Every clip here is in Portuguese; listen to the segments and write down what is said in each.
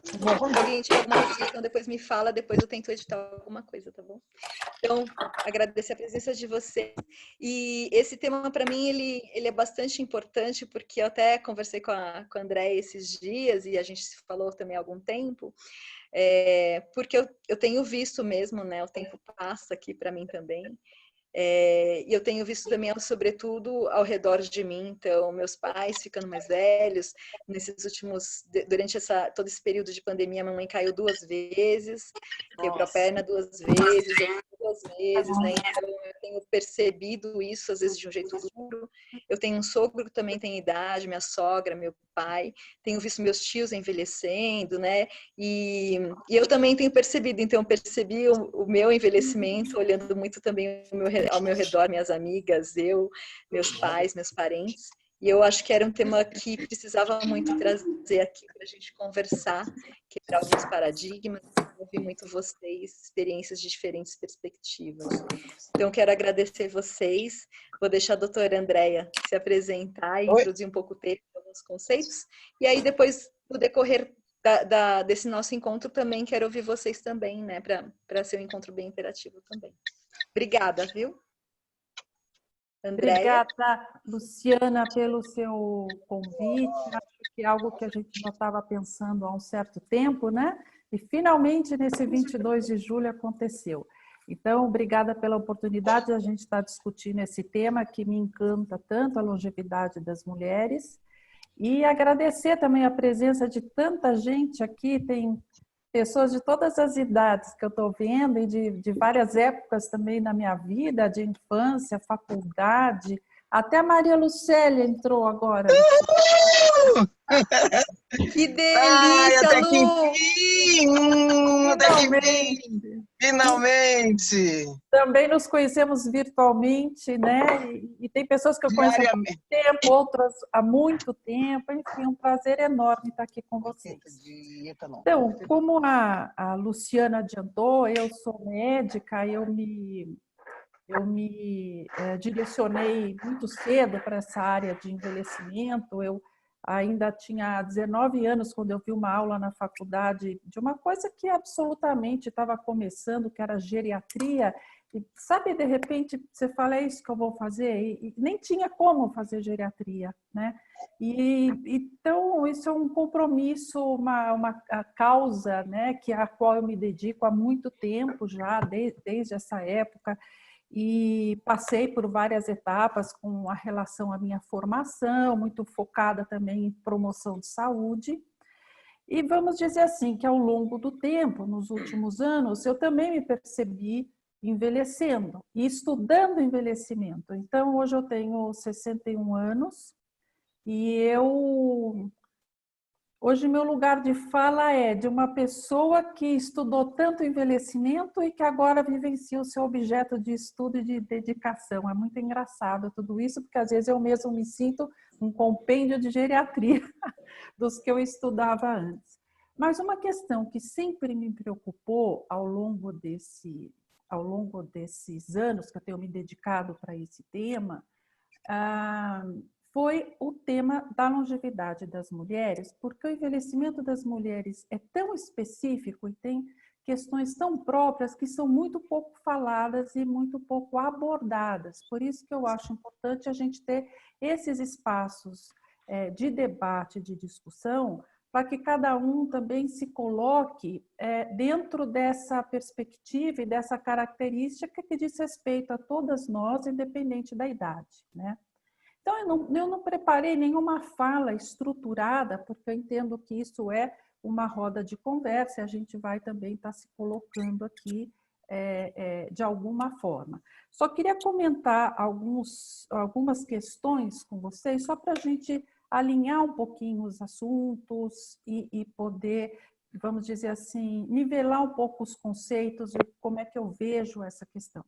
Se alguém tiver alguma sugestão, depois me fala, depois eu tento editar alguma coisa, tá bom? Então, agradecer a presença de você. E esse tema, para mim, ele é bastante importante, porque eu até conversei com a Andréia esses dias, e a gente se falou também há algum tempo, porque eu tenho visto mesmo, né? O tempo passa aqui para mim também. E eu tenho visto também, sobretudo, ao redor de mim, então, meus pais ficando mais velhos, durante todo esse período de pandemia, a mamãe caiu 2 vezes, quebrou a perna 2 vezes, eu 2 vezes, né? Então, eu tenho percebido isso, às vezes, de um jeito duro. Eu tenho um sogro que também tem idade, minha sogra, meu pai, tenho visto meus tios envelhecendo, né? E eu também tenho percebido, então, percebi o meu envelhecimento, olhando muito também ao meu redor, minhas amigas, meus pais, meus parentes. E eu acho que era um tema que precisava muito trazer aqui para a gente conversar, quebrar alguns paradigmas, ouvir muito vocês, experiências de diferentes perspectivas. Então, quero agradecer vocês. Vou deixar a doutora Andréia se apresentar e introduzir um pouco o tema, alguns conceitos. E aí, depois, no decorrer desse nosso encontro, também quero ouvir vocês também, né? Para ser um encontro bem interativo também. Obrigada, viu? Andréia? Obrigada, Luciana, pelo seu convite. Acho que é algo que a gente já estava pensando há um certo tempo, né? E finalmente, nesse 22 de julho, aconteceu. Então, obrigada pela oportunidade de a gente estar discutindo esse tema que me encanta tanto, a longevidade das mulheres. E agradecer também a presença de tanta gente aqui, tem pessoas de todas as idades que eu estou vendo e de várias épocas também na minha vida, de infância, faculdade, até a Maria Lucélia entrou agora. Que delícia, até Lu! Até que enfim! Finalmente! Também nos conhecemos virtualmente, né? E tem pessoas que eu conheço há pouco tempo, outras há muito tempo. Enfim, é um prazer enorme estar aqui com vocês. Então, como a Luciana adiantou, eu sou médica, eu me direcionei muito cedo para essa área de envelhecimento. Eu ainda tinha 19 anos quando eu vi uma aula na faculdade de uma coisa que absolutamente estava começando, que era geriatria. E, sabe, de repente, você fala, é isso que eu vou fazer? E nem tinha como fazer geriatria, né? Então, isso é um compromisso, uma causa, né, a qual eu me dedico há muito tempo já, desde essa época. E passei por várias etapas com a relação à minha formação, muito focada também em promoção de saúde. E vamos dizer assim, que ao longo do tempo, nos últimos anos, eu também me percebi envelhecendo e estudando envelhecimento. Então, hoje eu tenho 61 anos e hoje, meu lugar de fala é de uma pessoa que estudou tanto envelhecimento e que agora vivencia o seu objeto de estudo e de dedicação. É muito engraçado tudo isso, porque às vezes eu mesmo me sinto um compêndio de geriatria dos que eu estudava antes. Mas uma questão que sempre me preocupou ao longo desses anos que eu tenho me dedicado para esse tema, foi o tema da longevidade das mulheres, porque o envelhecimento das mulheres é tão específico e tem questões tão próprias que são muito pouco faladas e muito pouco abordadas. Por isso que eu acho importante a gente ter esses espaços de debate, de discussão, para que cada um também se coloque dentro dessa perspectiva e dessa característica que diz respeito a todas nós, independente da idade, né? Então, eu não preparei nenhuma fala estruturada, porque eu entendo que isso é uma roda de conversa e a gente vai também estar se colocando aqui de alguma forma. Só queria comentar algumas questões com vocês, só para a gente alinhar um pouquinho os assuntos e poder, vamos dizer assim, nivelar um pouco os conceitos e como é que eu vejo essa questão.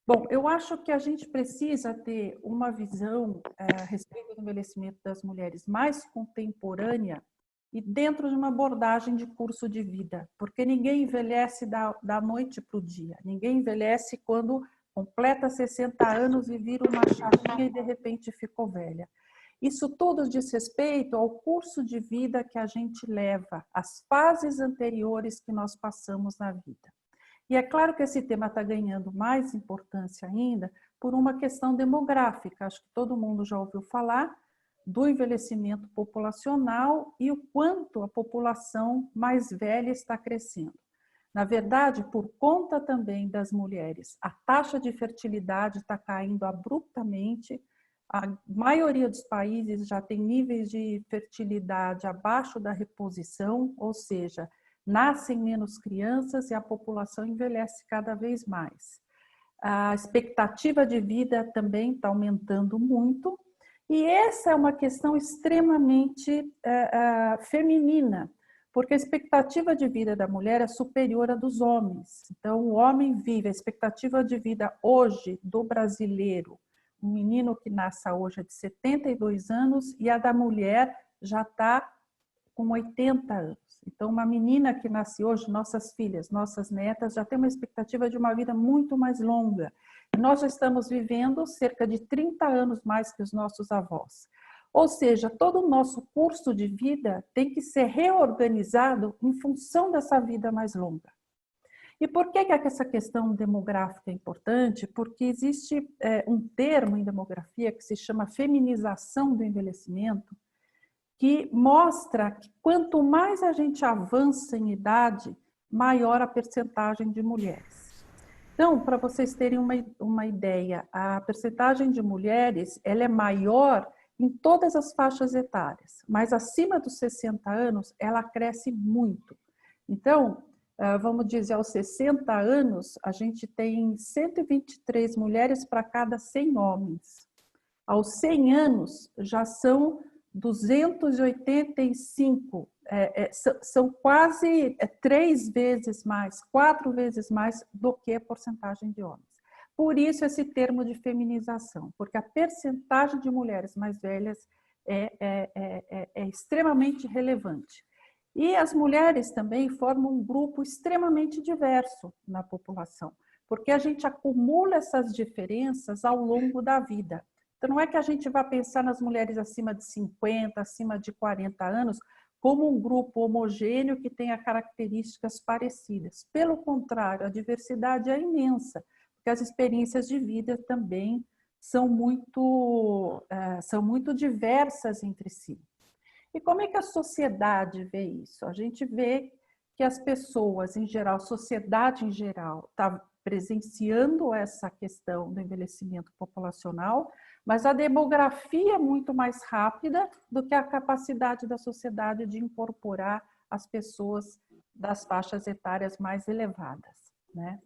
Bom, eu acho que a gente precisa ter uma visão a respeito do envelhecimento das mulheres mais contemporânea e dentro de uma abordagem de curso de vida, porque ninguém envelhece da noite para o dia, ninguém envelhece quando completa 60 anos e vira uma chavinha e de repente ficou velha. Isso tudo diz respeito ao curso de vida que a gente leva, às fases anteriores que nós passamos na vida. E é claro que esse tema está ganhando mais importância ainda por uma questão demográfica. Acho que todo mundo já ouviu falar do envelhecimento populacional e o quanto a população mais velha está crescendo. Na verdade, por conta também das mulheres, a taxa de fertilidade está caindo abruptamente. A maioria dos países já tem níveis de fertilidade abaixo da reposição, ou seja, nascem menos crianças e a população envelhece cada vez mais. A expectativa de vida também está aumentando muito, e essa é uma questão extremamente feminina, porque a expectativa de vida da mulher é superior à dos homens. Então, o homem vive, a expectativa de vida hoje do brasileiro, um menino que nasce hoje é de 72 anos e a da mulher já está com 80 anos. Então, uma menina que nasce hoje, nossas filhas, nossas netas, já tem uma expectativa de uma vida muito mais longa. Nós já estamos vivendo cerca de 30 anos mais que os nossos avós. Ou seja, todo o nosso curso de vida tem que ser reorganizado em função dessa vida mais longa. E por que essa questão demográfica é importante? Porque existe um termo em demografia que se chama feminização do envelhecimento, que mostra que quanto mais a gente avança em idade, maior a percentagem de mulheres. Então, para vocês terem uma ideia, a percentagem de mulheres ela é maior em todas as faixas etárias, mas acima dos 60 anos ela cresce muito. Então, vamos dizer, aos 60 anos, a gente tem 123 mulheres para cada 100 homens. Aos 100 anos, já são 285, são quase 3 vezes mais, 4 vezes mais do que a porcentagem de homens. Por isso esse termo de feminização, porque a percentagem de mulheres mais velhas é extremamente relevante. E as mulheres também formam um grupo extremamente diverso na população, porque a gente acumula essas diferenças ao longo da vida. Então, não é que a gente vá pensar nas mulheres acima de 50, acima de 40 anos, como um grupo homogêneo que tenha características parecidas. Pelo contrário, a diversidade é imensa, porque as experiências de vida também são muito diversas entre si. E como é que a sociedade vê isso? A gente vê que as pessoas, em geral, a sociedade em geral, está presenciando essa questão do envelhecimento populacional, mas a demografia é muito mais rápida do que a capacidade da sociedade de incorporar as pessoas das faixas etárias mais elevadas, né?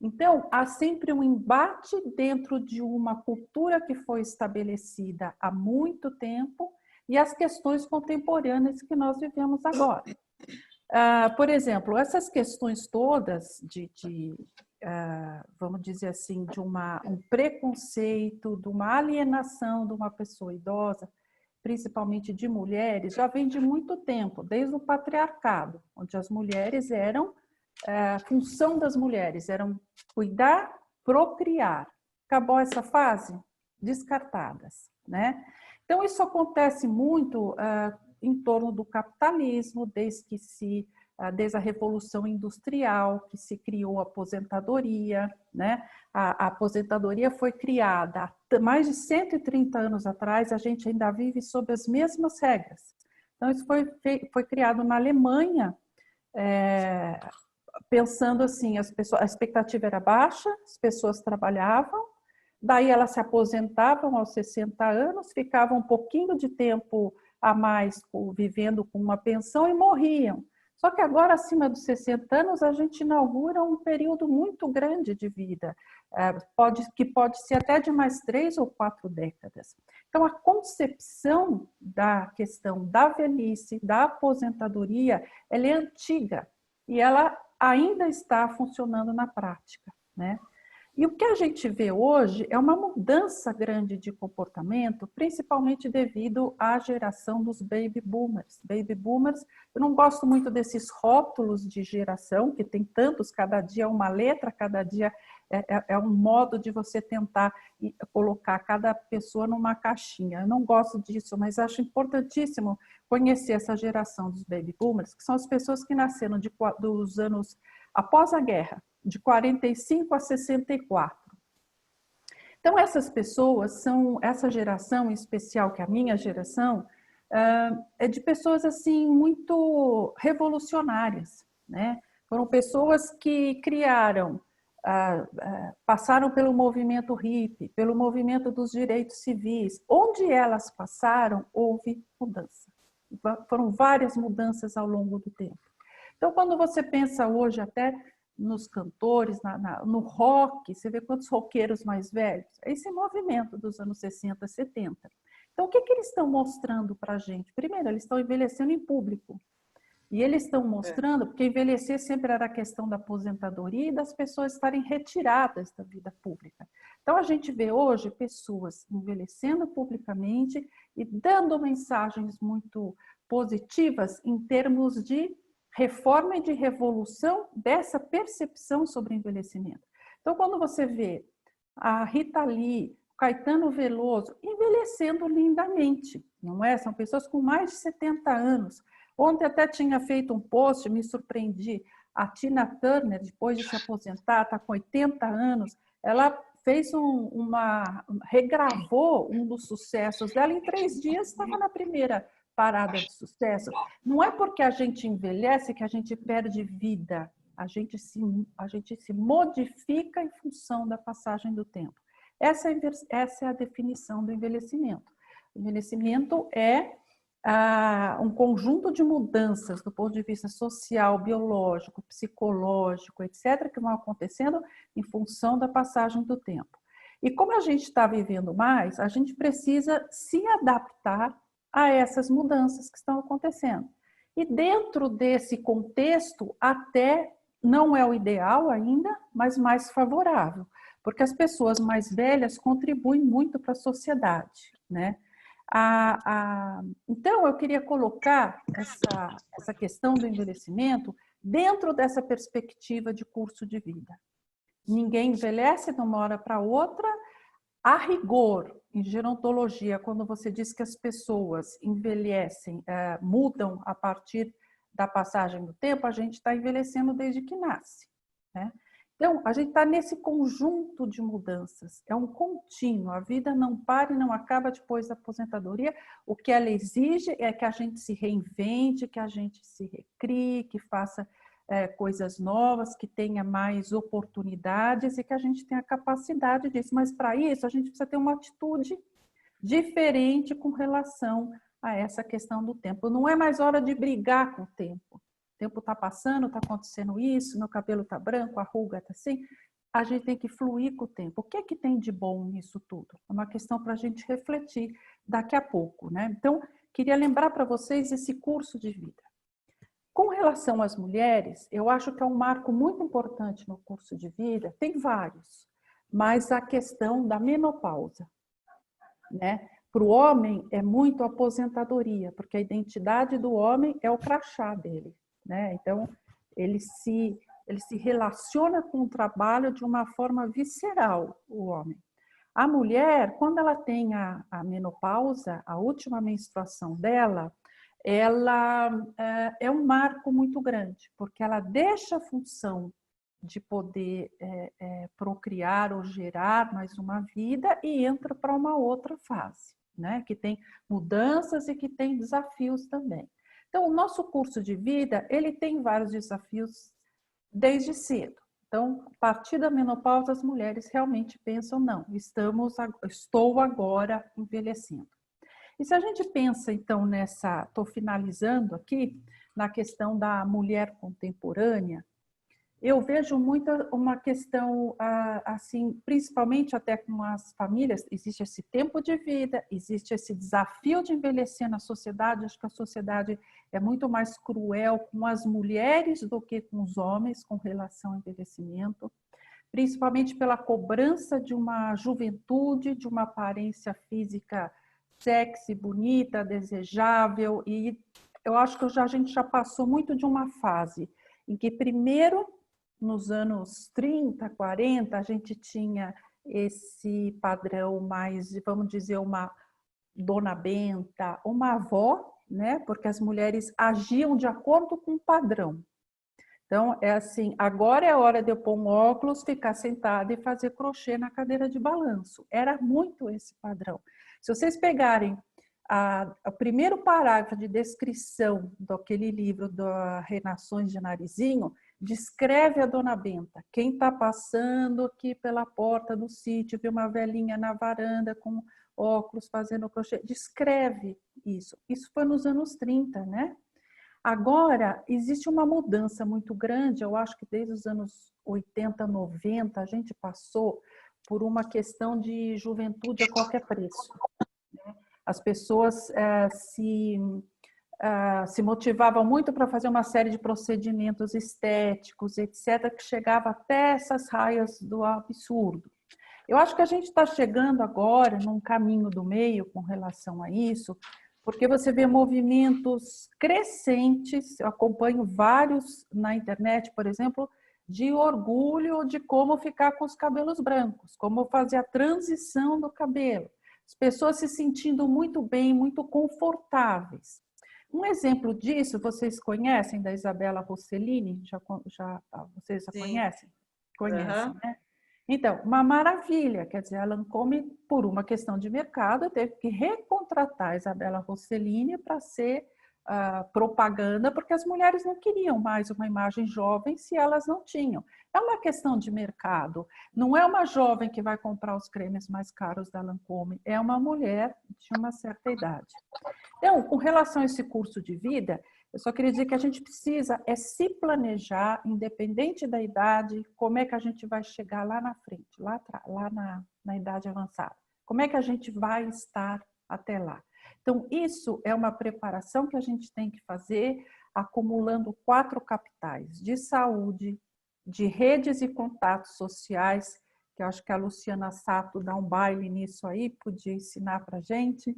Então, há sempre um embate dentro de uma cultura que foi estabelecida há muito tempo e as questões contemporâneas que nós vivemos agora. Por exemplo, essas questões todas vamos dizer assim, de um preconceito, de uma alienação de uma pessoa idosa, principalmente de mulheres, já vem de muito tempo, desde o patriarcado, onde as mulheres eram, a função das mulheres eram cuidar, procriar. Acabou essa fase? Descartadas, né? Então, isso acontece muito em torno do capitalismo, desde a Revolução Industrial, que se criou a aposentadoria, né? A aposentadoria foi criada há mais de 130 anos atrás, a gente ainda vive sob as mesmas regras. Então, isso foi criado na Alemanha, pensando assim, a expectativa era baixa, as pessoas trabalhavam, daí elas se aposentavam aos 60 anos, ficavam um pouquinho de tempo a mais vivendo com uma pensão e morriam. Só que agora, acima dos 60 anos, a gente inaugura um período muito grande de vida, que pode ser até de mais 3 ou 4 décadas. Então, a concepção da questão da velhice, da aposentadoria, ela é antiga e ela ainda está funcionando na prática, né? E o que a gente vê hoje é uma mudança grande de comportamento, principalmente devido à geração dos baby boomers. Baby boomers, eu não gosto muito desses rótulos de geração, que tem tantos, cada dia é uma letra, cada dia é um modo de você tentar colocar cada pessoa numa caixinha. Eu não gosto disso, mas acho importantíssimo conhecer essa geração dos baby boomers, que são as pessoas que nasceram dos anos após a guerra, de 45 a 64. Então, essas pessoas essa geração em especial, que é a minha geração, é de pessoas assim muito revolucionárias, né? Foram pessoas que criaram, passaram pelo movimento hippie, pelo movimento dos direitos civis. Onde elas passaram, houve mudança. Foram várias mudanças ao longo do tempo. Então, quando você pensa hoje até nos cantores, no rock, você vê quantos roqueiros mais velhos? É esse movimento dos anos 60, 70. Então, o que eles estão mostrando para a gente? Primeiro, eles estão envelhecendo em público. E eles estão mostrando, porque envelhecer sempre era a questão da aposentadoria e das pessoas estarem retiradas da vida pública. Então, a gente vê hoje pessoas envelhecendo publicamente e dando mensagens muito positivas em termos de reforma e de revolução dessa percepção sobre envelhecimento. Então, quando você vê a Rita Lee, Caetano Veloso envelhecendo lindamente, não é? São pessoas com mais de 70 anos. Ontem até tinha feito um post, me surpreendi, a Tina Turner, depois de se aposentar, está com 80 anos, ela fez regravou um dos sucessos dela, em 3 dias estava na primeira parada de sucesso. Não é porque a gente envelhece que a gente perde vida, a gente se modifica em função da passagem do tempo. Essa é a definição do envelhecimento. O envelhecimento é um conjunto de mudanças do ponto de vista social, biológico, psicológico, etc., que vão acontecendo em função da passagem do tempo. E como a gente está vivendo mais, a gente precisa se adaptar a essas mudanças que estão acontecendo. E dentro desse contexto, até não é o ideal ainda, mas mais favorável, porque as pessoas mais velhas contribuem muito para a sociedade, né? Então, eu queria colocar essa questão do envelhecimento dentro dessa perspectiva de curso de vida. Ninguém envelhece de uma hora para outra. A rigor, em gerontologia, quando você diz que as pessoas envelhecem, mudam a partir da passagem do tempo, a gente está envelhecendo desde que nasce, né? Então, a gente está nesse conjunto de mudanças, é um contínuo, a vida não para e não acaba depois da aposentadoria. O que ela exige é que a gente se reinvente, que a gente se recrie, que faça coisas novas, que tenha mais oportunidades e que a gente tenha capacidade disso. Mas para isso, a gente precisa ter uma atitude diferente com relação a essa questão do tempo. Não é mais hora de brigar com o tempo. O tempo está passando, está acontecendo isso, meu cabelo está branco, a ruga está assim. A gente tem que fluir com o tempo. O que é que tem de bom nisso tudo? É uma questão para a gente refletir daqui a pouco, né? Então, queria lembrar para vocês esse curso de vida. Com relação às mulheres, eu acho que é um marco muito importante no curso de vida, tem vários, mas a questão da menopausa, né? Para o homem é muito a aposentadoria, porque a identidade do homem é o crachá dele, né? Então, ele se relaciona com o trabalho de uma forma visceral, o homem. A mulher, quando ela tem a menopausa, a última menstruação dela, ela é um marco muito grande, porque ela deixa a função de poder procriar ou gerar mais uma vida e entra para uma outra fase, né? Que tem mudanças e que tem desafios também. Então, o nosso curso de vida, ele tem vários desafios desde cedo. Então, a partir da menopausa, as mulheres realmente pensam, não, estou agora envelhecendo. E se a gente pensa, então, estou finalizando aqui, na questão da mulher contemporânea, eu vejo muito uma questão, assim, principalmente até com as famílias, existe esse tempo de vida, existe esse desafio de envelhecer na sociedade. Acho que a sociedade é muito mais cruel com as mulheres do que com os homens com relação ao envelhecimento. principalmente pela cobrança de uma juventude, de uma aparência física sexy, bonita, desejável, e eu acho que a gente já passou muito de uma fase em que primeiro, nos anos 30, 40, a gente tinha esse padrão mais, vamos dizer, uma dona benta, uma avó, né? Porque as mulheres agiam de acordo com o padrão. Então, é assim, agora é a hora de eu pôr um óculos, ficar sentada e fazer crochê na cadeira de balanço. Era muito esse padrão. Se vocês pegarem o primeiro parágrafo de descrição daquele livro da Renações de Narizinho, descreve a dona Benta. Quem está passando aqui pela porta do sítio, vê uma velhinha na varanda com óculos fazendo crochê, descreve isso. Isso foi nos anos 30, né? Agora, existe uma mudança muito grande, eu acho que desde os anos 80, 90, a gente passou por uma questão de juventude a qualquer preço. As pessoas se motivavam muito para fazer uma série de procedimentos estéticos, etc., que chegava até essas raias do absurdo. Eu acho que a gente está chegando agora num caminho do meio com relação a isso, porque você vê movimentos crescentes, eu acompanho vários na internet, por exemplo, de orgulho de como ficar com os cabelos brancos, como fazer a transição do cabelo. As pessoas se sentindo muito bem, muito confortáveis. Um exemplo disso, vocês conhecem, da Isabella Rossellini? Vocês já conhecem? Conhecem, né? Então, uma maravilha, quer dizer, a Lancôme, por uma questão de mercado, teve que recontratar a Isabella Rossellini para ser propaganda, porque as mulheres não queriam mais uma imagem jovem se elas não tinham. É uma questão de mercado, não é uma jovem que vai comprar os cremes mais caros da Lancôme, é uma mulher de uma certa idade. Então, com relação a esse curso de vida, eu só queria dizer que a gente precisa se planejar, independente da idade, como é que a gente vai chegar lá na frente, lá na idade avançada. Como é que a gente vai estar até lá. Então, isso é uma preparação que a gente tem que fazer, acumulando 4 capitais: de saúde, de redes e contatos sociais, que eu acho que a Luciana Sato dá um baile nisso aí, podia ensinar para a gente.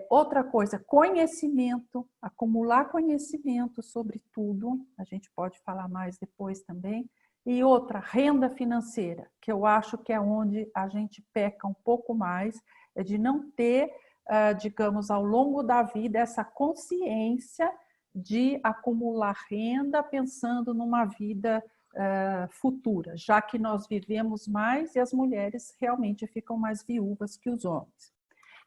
Outra coisa, conhecimento, acumular conhecimento sobre tudo, a gente pode falar mais depois também. E outra, renda financeira, que eu acho que é onde a gente peca um pouco mais, é de não ter, digamos, ao longo da vida, essa consciência de acumular renda pensando numa vida futura, já que nós vivemos mais e as mulheres realmente ficam mais viúvas que os homens.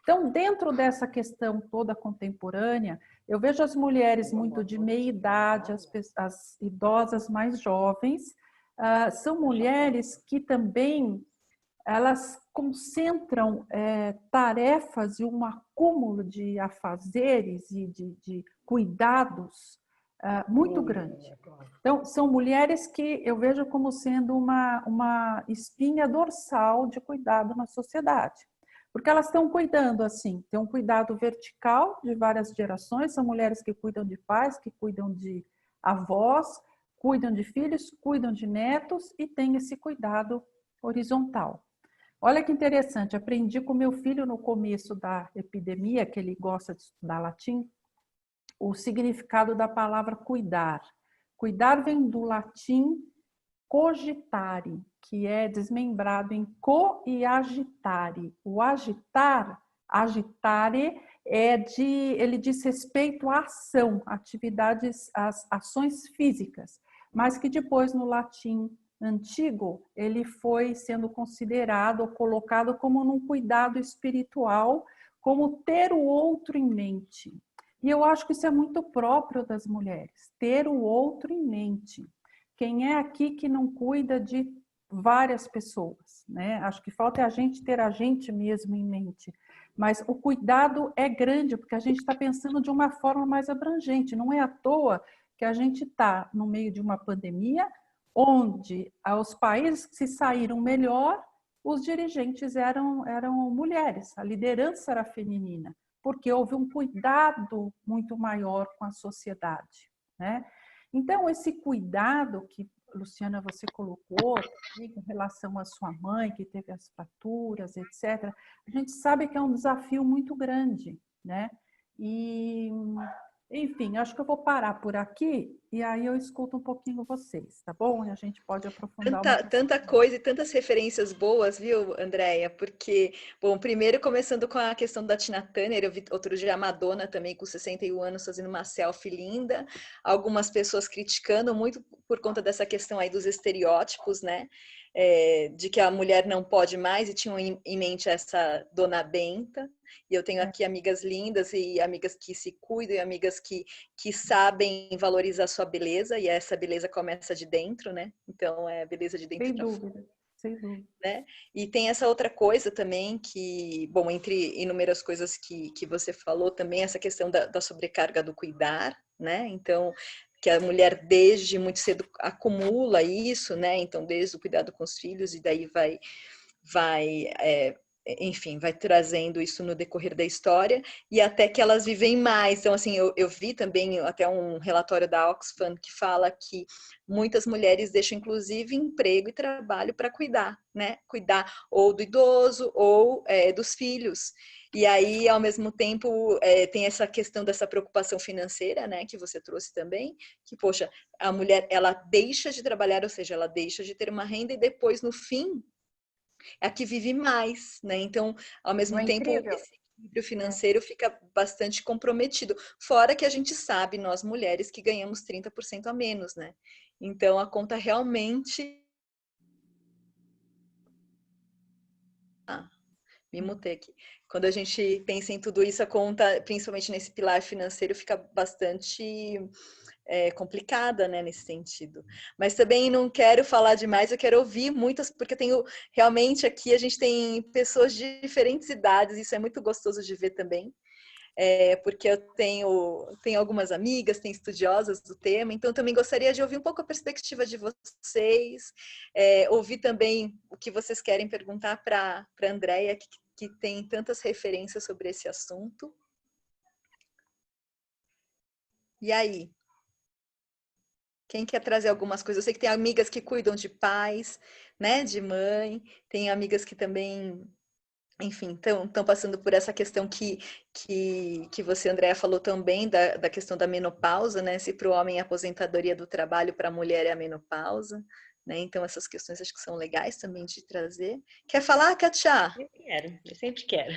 Então, dentro dessa questão toda contemporânea, eu vejo as mulheres muito de meia idade, as idosas mais jovens, são mulheres que também elas concentram tarefas e um acúmulo de afazeres e de cuidados muito grande. Então, são mulheres que eu vejo como sendo uma espinha dorsal de cuidado na sociedade. Porque elas estão cuidando assim, tem um cuidado vertical de várias gerações, são mulheres que cuidam de pais, que cuidam de avós, cuidam de filhos, cuidam de netos e tem esse cuidado horizontal. Olha que interessante, aprendi com meu filho no começo da epidemia, que ele gosta de estudar latim, o significado da palavra cuidar. Cuidar vem do latim cogitare, que é desmembrado em co e agitare. O agitare, ele diz respeito à ação, atividades, às ações físicas, mas que depois no latim antigo ele foi sendo considerado ou colocado como num cuidado espiritual, como ter o outro em mente. E eu acho que isso é muito próprio das mulheres, ter o outro em mente. Quem é aqui que não cuida de várias pessoas, né? Acho que falta a gente ter a gente mesmo em mente. Mas o cuidado é grande, porque a gente está pensando de uma forma mais abrangente. Não é à toa que a gente está no meio de uma pandemia, onde os países que se saíram melhor, os dirigentes eram mulheres, a liderança era feminina, porque houve um cuidado muito maior com a sociedade, né? Então, esse cuidado que, Luciana, você colocou aqui, com relação à sua mãe, que teve as fraturas, etc., a gente sabe que é um desafio muito grande, né? E, enfim, acho que eu vou parar por aqui e aí eu escuto um pouquinho vocês, tá bom? E a gente pode aprofundar uma Tanta coisa e tantas referências boas, viu, Andréia? Porque, bom, primeiro começando com a questão da Tina Turner, eu vi outro dia a Madonna também com 61 anos fazendo uma selfie linda, algumas pessoas criticando muito por conta dessa questão aí dos estereótipos, né? De que a mulher não pode mais e tinham em mente essa dona Benta. E eu tenho aqui amigas lindas e amigas que se cuidam e amigas que sabem valorizar a sua beleza, e essa beleza começa de dentro, né? Então, é beleza de dentro sem para fora. dúvida, sem dúvida. Né? E tem essa outra coisa também que, bom, entre inúmeras coisas que você falou, também essa questão da sobrecarga do cuidar, né? Então, que a mulher desde muito cedo acumula isso, né? Então, desde o cuidado com os filhos, e daí vai enfim, vai trazendo isso no decorrer da história, e até que elas vivem mais. Então, assim, eu vi também até um relatório da Oxfam que fala que muitas mulheres deixam, inclusive, emprego e trabalho para cuidar, né? Cuidar ou do idoso ou dos filhos. E aí, ao mesmo tempo, tem essa questão dessa preocupação financeira, né? Que você trouxe também, que, poxa, a mulher, ela deixa de trabalhar, ou seja, ela deixa de ter uma renda e depois, no fim, é a que vive mais, né? Então, ao mesmo Não é tempo, incrível? esse equilíbrio financeiro fica bastante comprometido. Fora que a gente sabe, nós mulheres, que ganhamos 30% a menos, né? Então, a conta realmente... me mutei aqui. Quando a gente pensa em tudo isso, a conta, principalmente nesse pilar financeiro, fica bastante complicada, né, nesse sentido. Mas também não quero falar demais, eu quero ouvir muitas, porque eu tenho realmente aqui, a gente tem pessoas de diferentes idades, isso é muito gostoso de ver também. Porque eu tenho algumas amigas, tenho estudiosas do tema, então também gostaria de ouvir um pouco a perspectiva de vocês, ouvir também o que vocês querem perguntar para a Andréia, que tem tantas referências sobre esse assunto. E aí? Quem quer trazer algumas coisas? Eu sei que tem amigas que cuidam de pais, né, de mãe, tem amigas que também, enfim, estão passando por essa questão que você, Andréa, falou também, da questão da menopausa, né? Se para o homem é a aposentadoria do trabalho, para a mulher é a menopausa, né? Então, essas questões acho que são legais também de trazer. Quer falar, Katia? Eu sempre quero.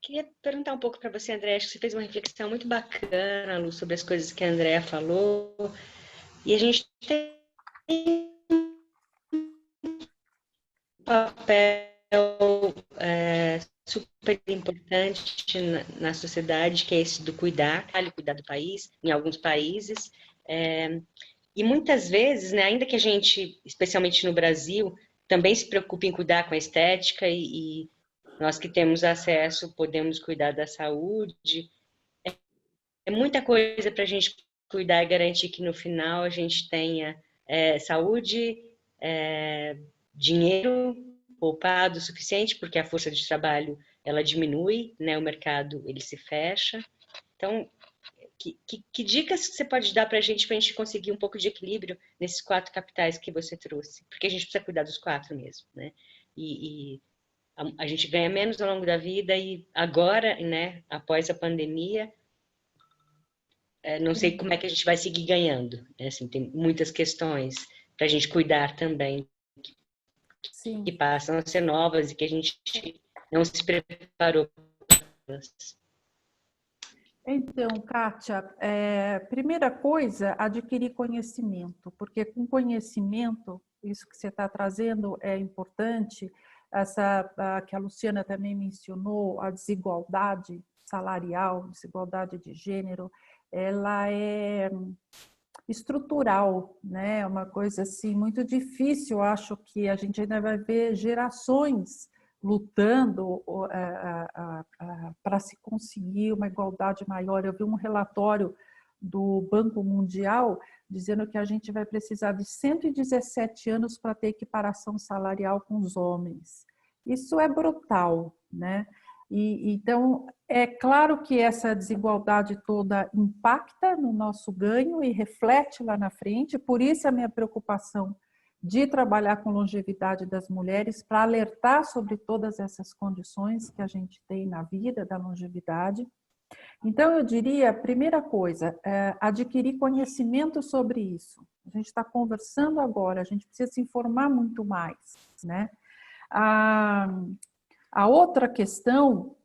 Queria perguntar um pouco para você, André. Acho que você fez uma reflexão muito bacana, Lu, sobre as coisas que a Andrea falou. E a gente tem um papel super importante na sociedade, que é esse do cuidar do país, em alguns países. E muitas vezes, né, ainda que a gente, especialmente no Brasil, também se preocupe em cuidar com a estética e nós que temos acesso podemos cuidar da saúde. É muita coisa para a gente cuidar e garantir que no final a gente tenha saúde, dinheiro poupado o suficiente, porque a força de trabalho ela diminui, né? O mercado ele se fecha. Então, que dicas você pode dar para a gente conseguir um pouco de equilíbrio nesses 4 capitais que você trouxe? Porque a gente precisa cuidar dos 4 mesmo, né? E a gente ganha menos ao longo da vida e agora, né, após a pandemia, não sei como é que a gente vai seguir ganhando. Né? Assim, tem muitas questões para a gente cuidar também, Sim. que passam a ser novas e que a gente não se preparou para elas. Então, Kátia, primeira coisa, adquirir conhecimento, porque com conhecimento, isso que você está trazendo é importante, que a Luciana também mencionou, a desigualdade salarial, desigualdade de gênero, ela é estrutural, né? É uma coisa assim muito difícil, acho que a gente ainda vai ver gerações lutando para se conseguir uma igualdade maior. Eu vi um relatório do Banco Mundial dizendo que a gente vai precisar de 117 anos para ter equiparação salarial com os homens. Isso é brutal, né? Então, é claro que essa desigualdade toda impacta no nosso ganho e reflete lá na frente, por isso a minha preocupação de trabalhar com longevidade das mulheres, para alertar sobre todas essas condições que a gente tem na vida da longevidade. Então, eu diria, a primeira coisa, adquirir conhecimento sobre isso. A gente está conversando agora, a gente precisa se informar muito mais, né? A outra questão,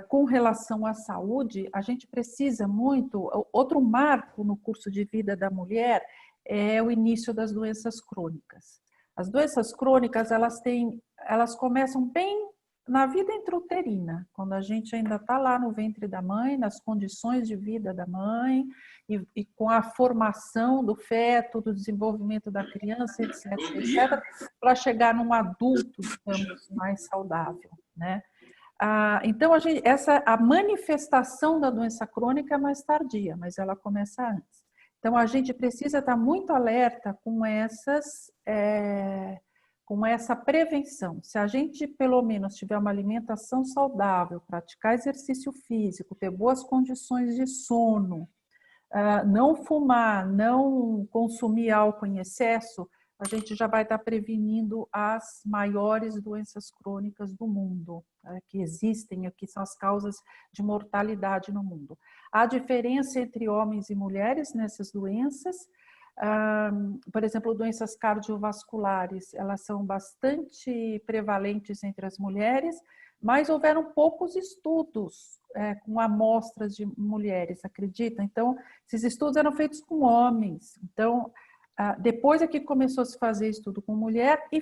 com relação à saúde, a gente precisa muito, outro marco no curso de vida da mulher é o início das doenças crônicas. As doenças crônicas, elas começam bem na vida intrauterina, quando a gente ainda está lá no ventre da mãe, nas condições de vida da mãe, e com a formação do feto, do desenvolvimento da criança, etc., para chegar num adulto, digamos, mais saudável, né? Então, a manifestação da doença crônica é mais tardia, mas ela começa antes. Então, a gente precisa estar muito alerta com essa prevenção. Se a gente, pelo menos, tiver uma alimentação saudável, praticar exercício físico, ter boas condições de sono, não fumar, não consumir álcool em excesso, a gente já vai estar prevenindo as maiores doenças crônicas do mundo, que existem, que são as causas de mortalidade no mundo. A diferença entre homens e mulheres nessas doenças, por exemplo, doenças cardiovasculares, elas são bastante prevalentes entre as mulheres, mas houveram poucos estudos com amostras de mulheres, acredita? Então, esses estudos eram feitos com homens. Então, depois é que começou a se fazer estudo com mulher e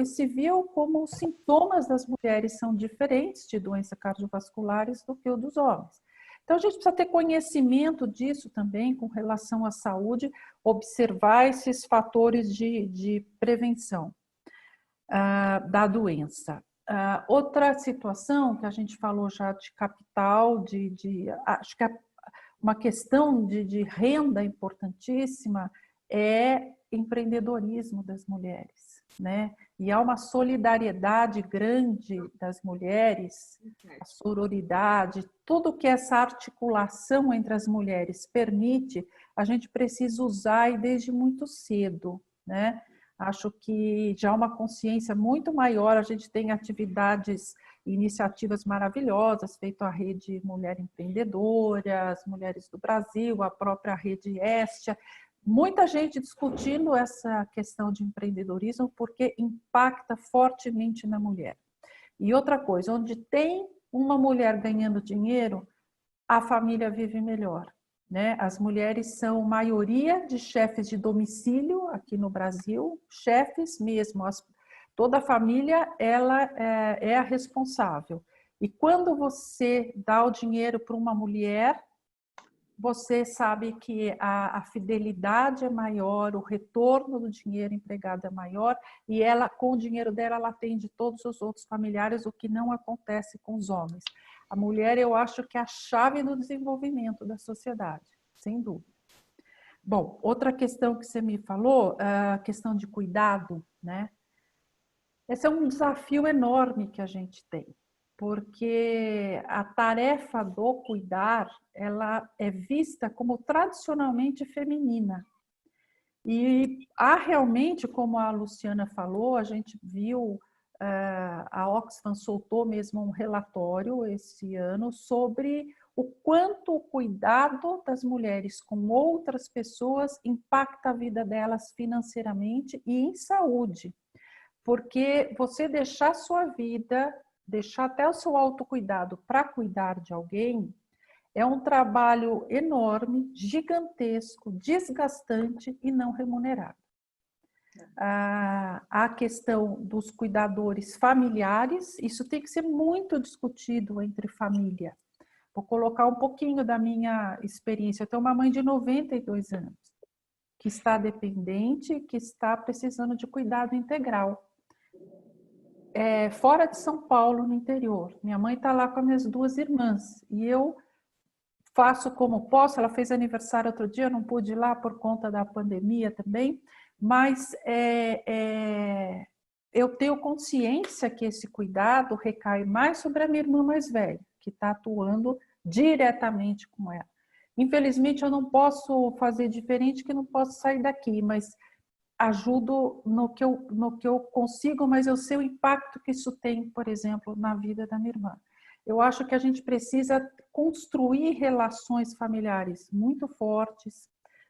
se viu como os sintomas das mulheres são diferentes de doenças cardiovasculares do que o dos homens. Então, a gente precisa ter conhecimento disso também com relação à saúde, observar esses fatores de prevenção da doença. Outra situação que a gente falou já de capital, acho que uma questão de renda importantíssima é empreendedorismo das mulheres, né? E há uma solidariedade grande das mulheres, a sororidade, tudo que essa articulação entre as mulheres permite, a gente precisa usar e desde muito cedo, né? Acho que já há uma consciência muito maior, a gente tem atividades, iniciativas maravilhosas, feito a Rede Mulher Empreendedora, as Mulheres do Brasil, a própria Rede Estia, muita gente discutindo essa questão de empreendedorismo porque impacta fortemente na mulher. E outra coisa, onde tem uma mulher ganhando dinheiro, a família vive melhor, né? As mulheres são maioria de chefes de domicílio aqui no Brasil, chefes mesmo, toda a família ela é a responsável. E quando você dá o dinheiro para uma mulher, você sabe que a fidelidade é maior, o retorno do dinheiro empregado é maior e ela, com o dinheiro dela, ela atende todos os outros familiares, o que não acontece com os homens. A mulher, eu acho que é a chave do desenvolvimento da sociedade, sem dúvida. Bom, outra questão que você me falou, a questão de cuidado, né? Esse é um desafio enorme que a gente tem, porque a tarefa do cuidar, ela é vista como tradicionalmente feminina. E há realmente, como a Luciana falou, a gente viu, a Oxfam soltou mesmo um relatório esse ano sobre o quanto o cuidado das mulheres com outras pessoas impacta a vida delas financeiramente e em saúde. Porque você deixar sua vida, deixar até o seu autocuidado para cuidar de alguém, é um trabalho enorme, gigantesco, desgastante e não remunerado. A questão dos cuidadores familiares, isso tem que ser muito discutido entre família. Vou colocar um pouquinho da minha experiência. Eu tenho uma mãe de 92 anos, que está dependente, que está precisando de cuidado integral. Fora de São Paulo, no interior. Minha mãe está lá com as minhas duas irmãs e eu faço como posso. Ela fez aniversário outro dia, não pude ir lá por conta da pandemia também, mas eu tenho consciência que esse cuidado recai mais sobre a minha irmã mais velha, que está atuando diretamente com ela. Infelizmente, eu não posso fazer diferente, que eu não posso sair daqui, mas ajudo no que eu consigo, mas eu sei o impacto que isso tem, por exemplo, na vida da minha irmã. Eu acho que a gente precisa construir relações familiares muito fortes,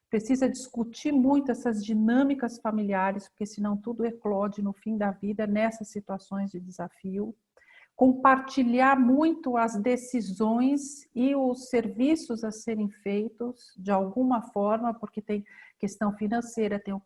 precisa discutir muito essas dinâmicas familiares, porque senão tudo eclode no fim da vida nessas situações de desafio. Compartilhar muito as decisões e os serviços a serem feitos de alguma forma, porque tem questão financeira, tem a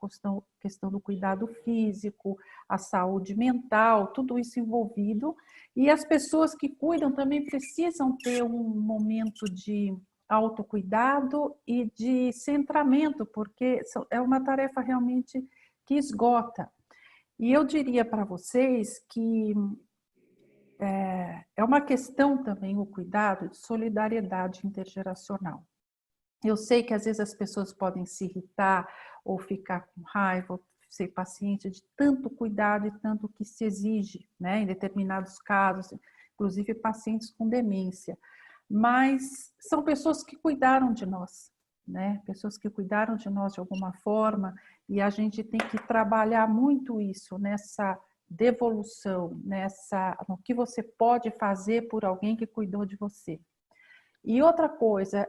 questão do cuidado físico, a saúde mental, tudo isso envolvido. E as pessoas que cuidam também precisam ter um momento de autocuidado e de centramento, porque é uma tarefa realmente que esgota. E eu diria para vocês que é uma questão também o cuidado de solidariedade intergeracional. Eu sei que às vezes as pessoas podem se irritar ou ficar com raiva, ou ser paciente de tanto cuidado e tanto que se exige, né, em determinados casos, inclusive pacientes com demência. Mas são pessoas que cuidaram de nós, né? Pessoas que cuidaram de nós de alguma forma, e a gente tem que trabalhar muito isso nessa devolução, no que você pode fazer por alguém que cuidou de você. E outra coisa,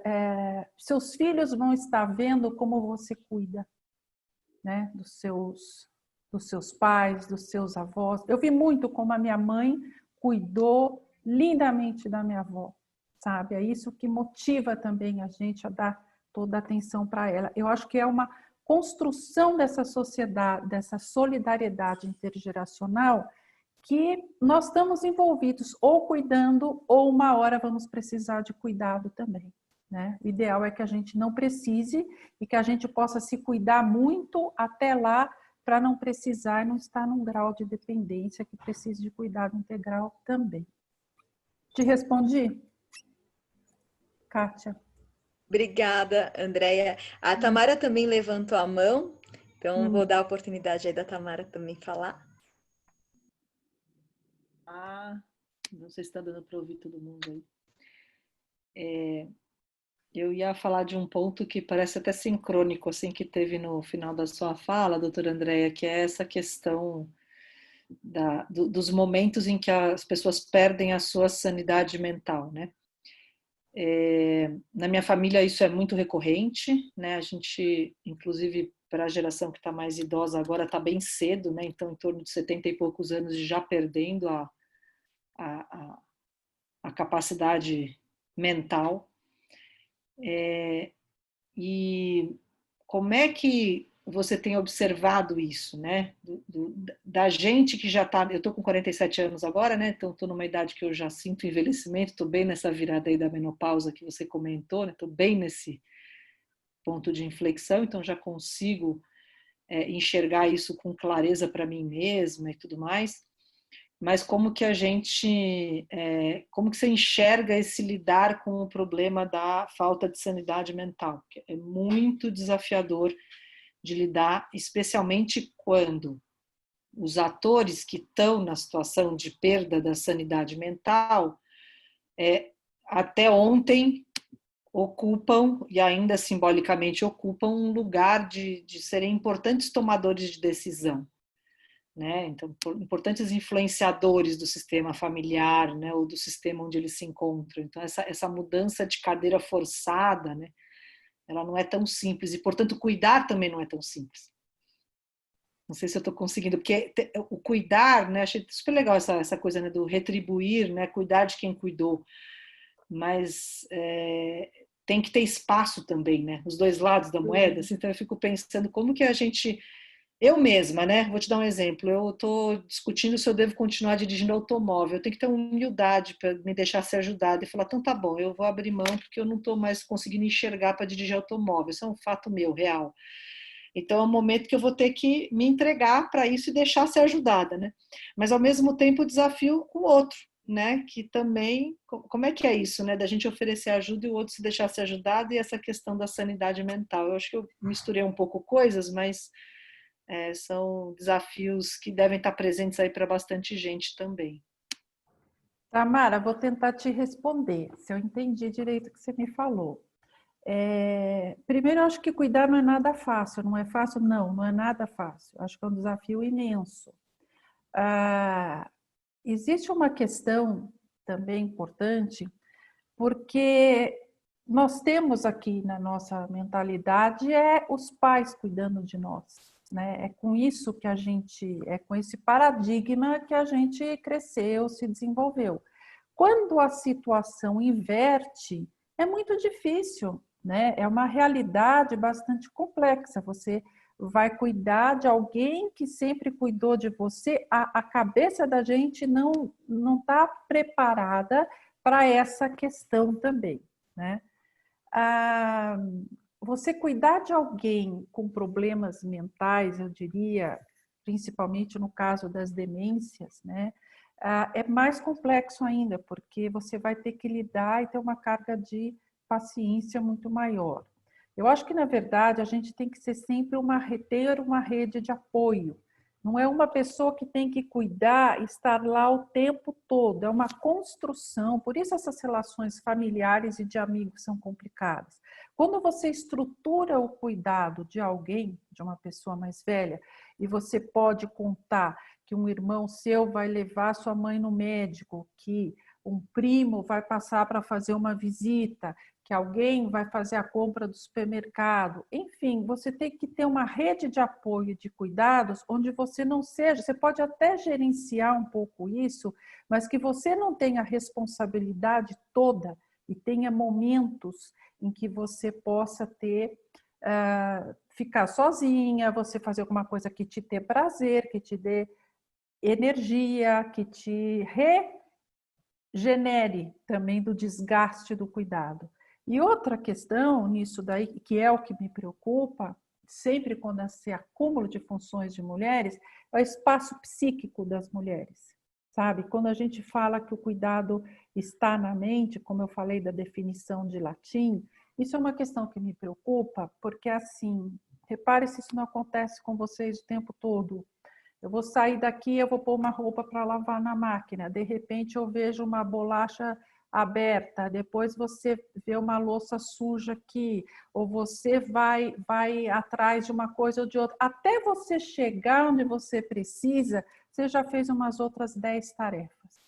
seus filhos vão estar vendo como você cuida, né, dos seus pais, dos seus avós. Eu vi muito como a minha mãe cuidou lindamente da minha avó, sabe? É isso que motiva também a gente a dar toda a atenção para ela. Eu acho que é uma construção dessa sociedade, dessa solidariedade intergeracional, que nós estamos envolvidos ou cuidando, ou uma hora vamos precisar de cuidado também, né? O ideal é que a gente não precise e que a gente possa se cuidar muito até lá, para não precisar e não estar num grau de dependência que precise de cuidado integral também. Te respondi, Kátia? Obrigada, Andréia. A Tamara também levantou a mão, então vou dar a oportunidade aí da Tamara também falar. Não sei se está dando para ouvir todo mundo aí. Eu ia falar de um ponto que parece até sincrônico, assim, que teve no final da sua fala, doutora Andréia, que é essa questão dos momentos em que as pessoas perdem a sua sanidade mental, né? Na minha família isso é muito recorrente, né? A gente, inclusive, para a geração que está mais idosa agora, está bem cedo, né? Então, em torno de 70 e poucos anos, já perdendo a capacidade mental. E como é que você tem observado isso, né? Da gente que já está... Eu estou com 47 anos agora, né? Então estou numa idade que eu já sinto envelhecimento, estou bem nessa virada aí da menopausa que você comentou, né? Estou bem nesse ponto de inflexão, então já consigo enxergar isso com clareza para mim mesma e tudo mais. Mas como que a gente, como que você enxerga esse lidar com o problema da falta de sanidade mental? Porque é muito desafiador de lidar, especialmente quando os atores que estão na situação de perda da sanidade mental, até ontem ocupam, e ainda simbolicamente ocupam, um lugar de serem importantes tomadores de decisão. Né? Então, importantes influenciadores do sistema familiar, né? Ou do sistema onde eles se encontram. Então, essa mudança de cadeira forçada, né? Ela não é tão simples, e, portanto, cuidar também não é tão simples. Não sei se eu estou conseguindo, porque o cuidar, né? Achei super legal essa coisa, né? Do retribuir, né? Cuidar de quem cuidou, mas tem que ter espaço também, né? Os dois lados da moeda. Assim, então, eu fico pensando como que a gente... Eu mesma, né? Vou te dar um exemplo. Eu estou discutindo se eu devo continuar dirigindo automóvel. Eu tenho que ter humildade para me deixar ser ajudada e falar, então tá bom, eu vou abrir mão porque eu não estou mais conseguindo enxergar para dirigir automóvel. Isso é um fato meu, real. Então é um momento que eu vou ter que me entregar para isso e deixar ser ajudada, né? Mas ao mesmo tempo o desafio com o outro, né? Que também, como é que é isso, né? Da gente oferecer ajuda e o outro se deixar ser ajudado, e essa questão da sanidade mental. Eu acho que eu misturei um pouco coisas, mas são desafios que devem estar presentes aí para bastante gente também. Tamara, vou tentar te responder, se eu entendi direito o que você me falou. Primeiro, eu acho que cuidar não é nada fácil. Não é fácil? Não é nada fácil. Acho que é um desafio imenso. Existe uma questão também importante, porque nós temos aqui na nossa mentalidade os pais cuidando de nós, né? É com isso que com esse paradigma que a gente cresceu, se desenvolveu. Quando a situação inverte, é muito difícil, né? É uma realidade bastante complexa. Você vai cuidar de alguém que sempre cuidou de você. A cabeça da gente não está preparada para essa questão também, né? Você cuidar de alguém com problemas mentais, eu diria, principalmente no caso das demências, né? É mais complexo ainda, porque você vai ter que lidar e ter uma carga de paciência muito maior. Eu acho que, na verdade, a gente tem que ser sempre ter uma rede de apoio. Não é uma pessoa que tem que cuidar e estar lá o tempo todo. É uma construção. Por isso essas relações familiares e de amigos são complicadas. Quando você estrutura o cuidado de alguém, de uma pessoa mais velha, e você pode contar que um irmão seu vai levar sua mãe no médico, que um primo vai passar para fazer uma visita, que alguém vai fazer a compra do supermercado. Enfim, você tem que ter uma rede de apoio de cuidados onde você não seja, você pode até gerenciar um pouco isso, mas que você não tenha a responsabilidade toda e tenha momentos em que você possa ficar sozinha, você fazer alguma coisa que te dê prazer, que te dê energia, que te regenere também do desgaste do cuidado. E outra questão nisso daí, que é o que me preocupa, sempre quando esse acúmulo de funções de mulheres, é o espaço psíquico das mulheres, sabe? Quando a gente fala que o cuidado está na mente, como eu falei da definição de latim, isso é uma questão que me preocupa, porque assim, repare se isso não acontece com vocês o tempo todo. Eu vou sair daqui, eu vou pôr uma roupa para lavar na máquina, de repente eu vejo uma bolacha aberta, depois você vê uma louça suja aqui, ou você vai atrás de uma coisa ou de outra. Até você chegar onde você precisa, você já fez umas outras 10 tarefas.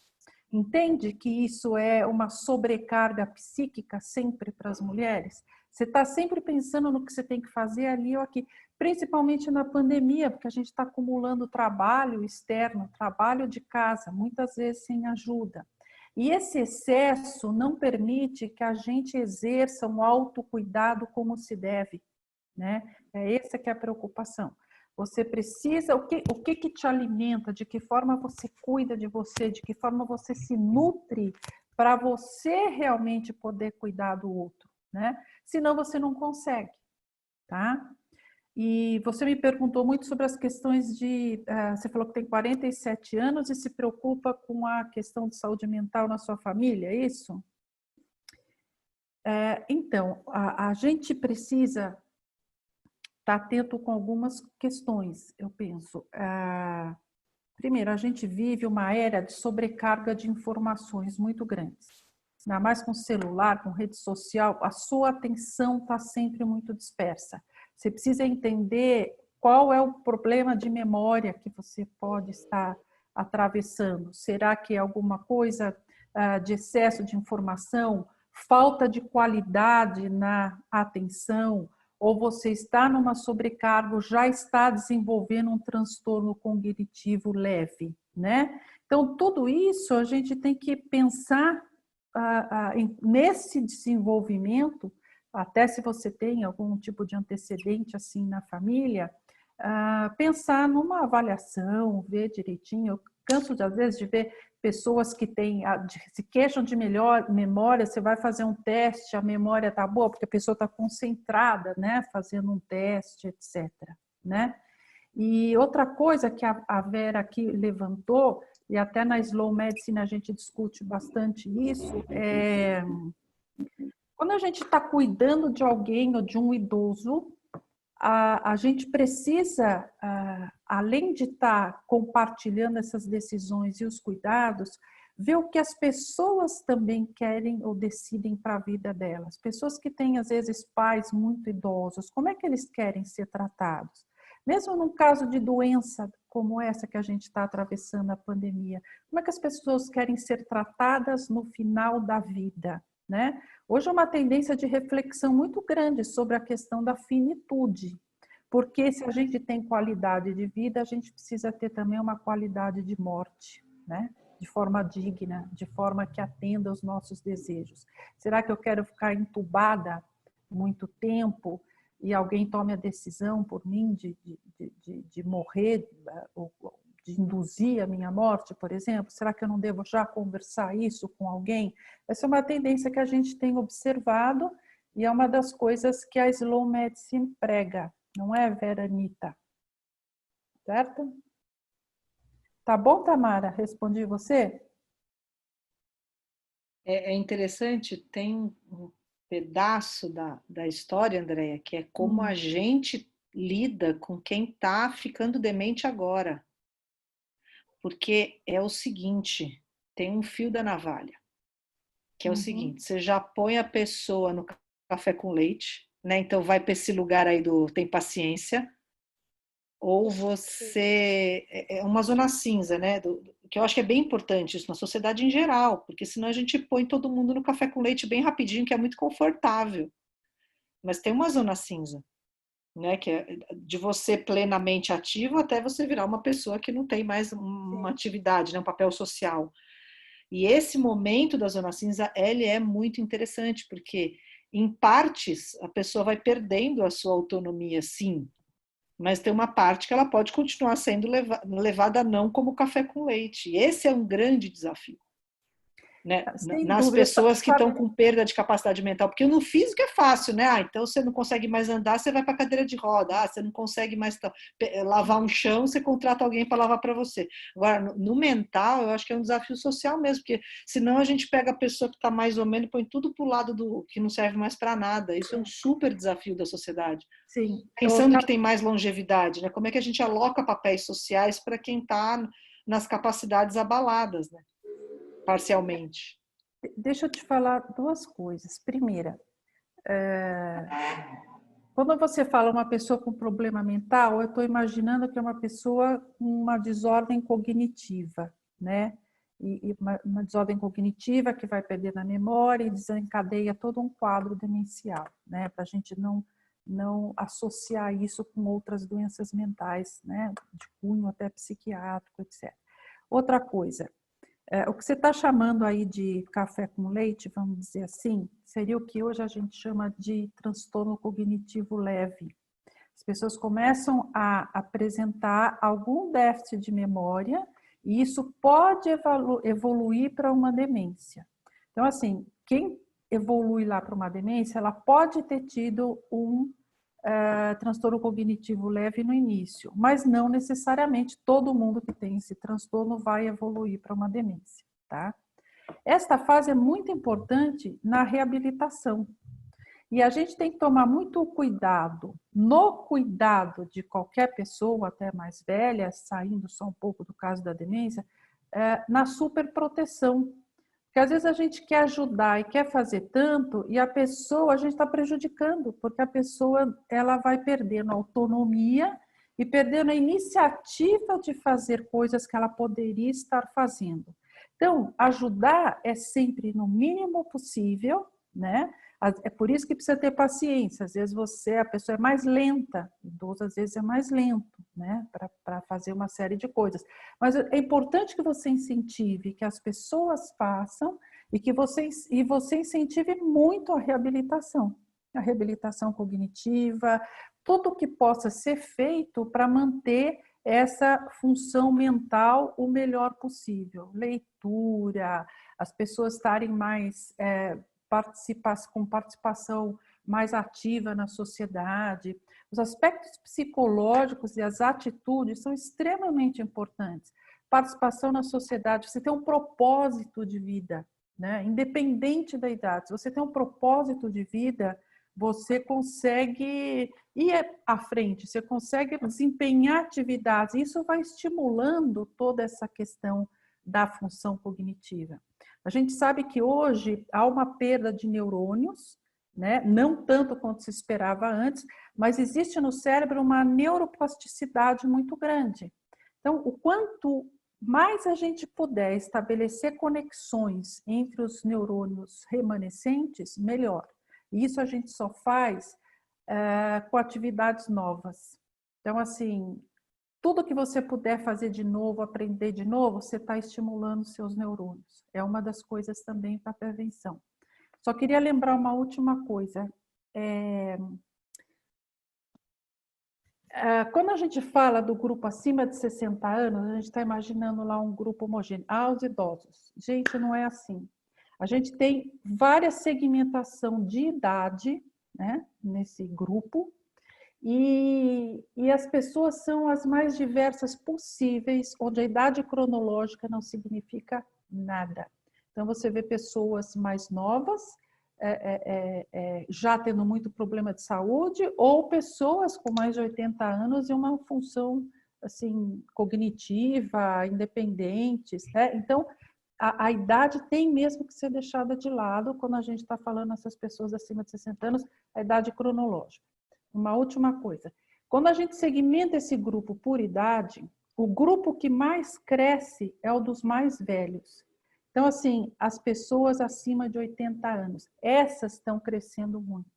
Entende que isso é uma sobrecarga psíquica sempre para as mulheres? Você está sempre pensando no que você tem que fazer ali ou aqui, principalmente na pandemia, porque a gente está acumulando trabalho externo, trabalho de casa, muitas vezes sem ajuda. E esse excesso não permite que a gente exerça um autocuidado como se deve, né? Essa que é a preocupação. Você precisa, o que te alimenta, de que forma você cuida de você, de que forma você se nutre para você realmente poder cuidar do outro, né? Senão você não consegue, tá? E você me perguntou muito sobre as questões você falou que tem 47 anos e se preocupa com a questão de saúde mental na sua família, é isso? Então, a gente precisa estar atento com algumas questões, eu penso. Primeiro, a gente vive uma era de sobrecarga de informações muito grandes. Ainda mais com celular, com rede social, a sua atenção está sempre muito dispersa. Você precisa entender qual é o problema de memória que você pode estar atravessando. Será que é alguma coisa de excesso de informação, falta de qualidade na atenção, ou você está numa sobrecarga, já está desenvolvendo um transtorno cognitivo leve, né? Então, tudo isso a gente tem que pensar nesse desenvolvimento, até se você tem algum tipo de antecedente assim na família, pensar numa avaliação, ver direitinho. Eu canso às vezes de ver pessoas que se queixam de melhor memória, você vai fazer um teste, a memória está boa, porque a pessoa está concentrada, né, fazendo um teste, etc. Né? E outra coisa que a Vera aqui levantou, e até na Slow Medicine a gente discute bastante isso, quando a gente está cuidando de alguém ou de um idoso, a gente precisa, além de estar compartilhando essas decisões e os cuidados, ver o que as pessoas também querem ou decidem para a vida delas. Pessoas que têm, às vezes, pais muito idosos, como é que eles querem ser tratados? Mesmo num caso de doença como essa que a gente está atravessando a pandemia, como é que as pessoas querem ser tratadas no final da vida, né? Hoje é uma tendência de reflexão muito grande sobre a questão da finitude, porque se a gente tem qualidade de vida, a gente precisa ter também uma qualidade de morte, né? De forma digna, de forma que atenda aos nossos desejos. Será que eu quero ficar entubada muito tempo e alguém tome a decisão por mim de morrer, ou de induzir a minha morte, por exemplo? Será que eu não devo já conversar isso com alguém? Essa é uma tendência que a gente tem observado e é uma das coisas que a Slow Medicine prega, não é, Veranita? Certo? Tá bom, Tamara? Respondi você? É interessante, tem um pedaço da história, Andréia, que é como a gente lida com quem está ficando demente agora. Porque é o seguinte, tem um fio da navalha, que é o seguinte, você já põe a pessoa no café com leite, né? Então vai para esse lugar aí do tem paciência, ou você é uma zona cinza, né? Que eu acho que é bem importante isso na sociedade em geral, porque senão a gente põe todo mundo no café com leite bem rapidinho, que é muito confortável. Mas tem uma zona cinza, né? Que é de você plenamente ativo até você virar uma pessoa que não tem mais uma atividade, né? Um papel social. E esse momento da zona cinza, ele é muito interessante, porque em partes a pessoa vai perdendo a sua autonomia, sim, mas tem uma parte que ela pode continuar sendo levada não como café com leite. E esse é um grande desafio, né? Nas pessoas que estão com perda de capacidade mental, porque no físico é fácil, né? Então você não consegue mais andar, você vai para a cadeira de roda. Você não consegue mais lavar um chão, você contrata alguém para lavar para você. Agora, no mental, eu acho que é um desafio social mesmo, porque senão a gente pega a pessoa que está mais ou menos e põe tudo para o lado do que não serve mais para nada. Isso é um super desafio da sociedade. Sim. Pensando que tem mais longevidade, né? Como é que a gente aloca papéis sociais para quem está nas capacidades abaladas, né? Parcialmente. Deixa eu te falar duas coisas. Primeira, quando você fala uma pessoa com problema mental, eu estou imaginando que é uma pessoa com uma desordem cognitiva, né? E uma desordem cognitiva que vai perder na memória e desencadeia todo um quadro demencial, né? Para a gente não associar isso com outras doenças mentais, né? De cunho até psiquiátrico, etc. Outra coisa, o que você está chamando aí de café com leite, vamos dizer assim, seria o que hoje a gente chama de transtorno cognitivo leve. As pessoas começam a apresentar algum déficit de memória e isso pode evoluir para uma demência. Então, assim, quem evolui lá para uma demência, ela pode ter tido um transtorno cognitivo leve no início, mas não necessariamente todo mundo que tem esse transtorno vai evoluir para uma demência, tá? Esta fase é muito importante na reabilitação. E a gente tem que tomar muito cuidado, no cuidado de qualquer pessoa, até mais velha, saindo só um pouco do caso da demência, na superproteção. Porque às vezes a gente quer ajudar e quer fazer tanto e a pessoa, a gente está prejudicando, porque a pessoa ela vai perdendo a autonomia e perdendo a iniciativa de fazer coisas que ela poderia estar fazendo. Então, ajudar é sempre no mínimo possível, né? É por isso que precisa ter paciência. Às vezes a pessoa é mais lenta, idoso às vezes é mais lento, né? Para fazer uma série de coisas. Mas é importante que você incentive que as pessoas façam e que você incentive muito a reabilitação cognitiva, tudo que possa ser feito para manter essa função mental o melhor possível. Leitura, as pessoas estarem mais com participação mais ativa na sociedade. Os aspectos psicológicos e as atitudes são extremamente importantes. Participação na sociedade, você tem um propósito de vida, né? Independente da idade. Se você tem um propósito de vida, você consegue ir à frente, você consegue desempenhar atividades. Isso vai estimulando toda essa questão da função cognitiva. A gente sabe que hoje há uma perda de neurônios, né? Não tanto quanto se esperava antes, mas existe no cérebro uma neuroplasticidade muito grande. Então, o quanto mais a gente puder estabelecer conexões entre os neurônios remanescentes, melhor. E isso a gente só faz com atividades novas. Então, assim, tudo que você puder fazer de novo, aprender de novo, você está estimulando seus neurônios. É uma das coisas também para a prevenção. Só queria lembrar uma última coisa. Quando a gente fala do grupo acima de 60 anos, a gente está imaginando lá um grupo homogêneo. Os idosos. Gente, não é assim. A gente tem várias segmentação de idade, né, nesse grupo, e as pessoas são as mais diversas possíveis, onde a idade cronológica não significa nada. Então, você vê pessoas mais novas, já tendo muito problema de saúde, ou pessoas com mais de 80 anos e uma função assim, cognitiva, independentes, né? Então, a idade tem mesmo que ser deixada de lado quando a gente está falando essas pessoas acima de 60 anos, a idade cronológica. Uma última coisa, quando a gente segmenta esse grupo por idade, o grupo que mais cresce é o dos mais velhos. Então, assim, as pessoas acima de 80 anos, essas estão crescendo muito,